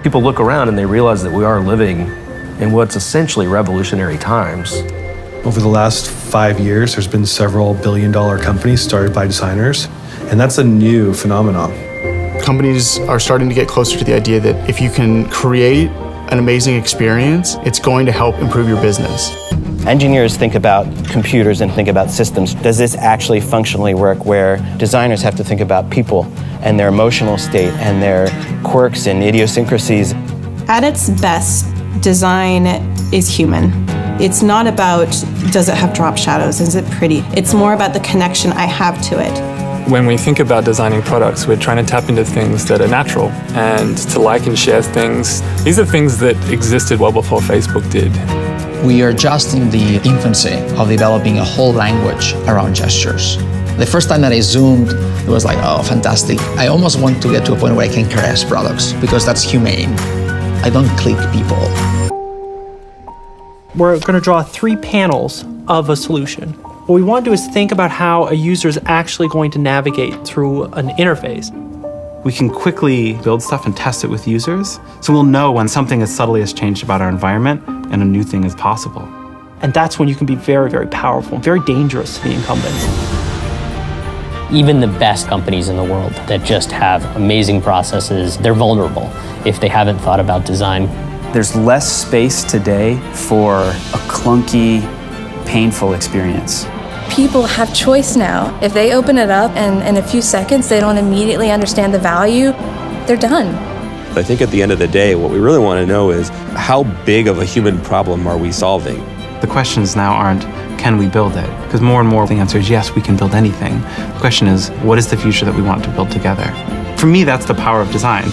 People look around and they realize that we are living in what's essentially revolutionary times. Over the last 5 years, there's been several billion-dollar companies started by designers, and that's a new phenomenon. Companies are starting to get closer to the idea that if you can create an amazing experience, it's going to help improve your business. Engineers think about computers and think about systems. Does this actually functionally work? Where designers have to think about people and their emotional state and their quirks and idiosyncrasies. At its best, design is human. It's not about, does it have drop shadows? Is it pretty? It's more about the connection I have to it. When we think about designing products, we're trying to tap into things that are natural and to like and share things. These are things that existed well before Facebook did. We are just in the infancy of developing a whole language around gestures. The first time that I zoomed, it was like, oh, fantastic. I almost want to get to a point where I can caress products because that's humane. I don't click people. We're going to draw 3 panels of a solution. What we want to do is think about how a user is actually going to navigate through an interface. We can quickly build stuff and test it with users, so we'll know when something as subtly has changed about our environment and a new thing is possible. And that's when you can be very, very powerful, very dangerous to the incumbents. Even the best companies in the world that just have amazing processes, they're vulnerable if they haven't thought about design. There's less space today for a clunky, painful experience. People have choice now. If they open it up and in a few seconds they don't immediately understand the value, they're done. I think at the end of the day, what we really want to know is how big of a human problem are we solving? The questions now aren't, can we build it? Because more and more the answer is yes, we can build anything. The question is, what is the future that we want to build together? For me, that's the power of design.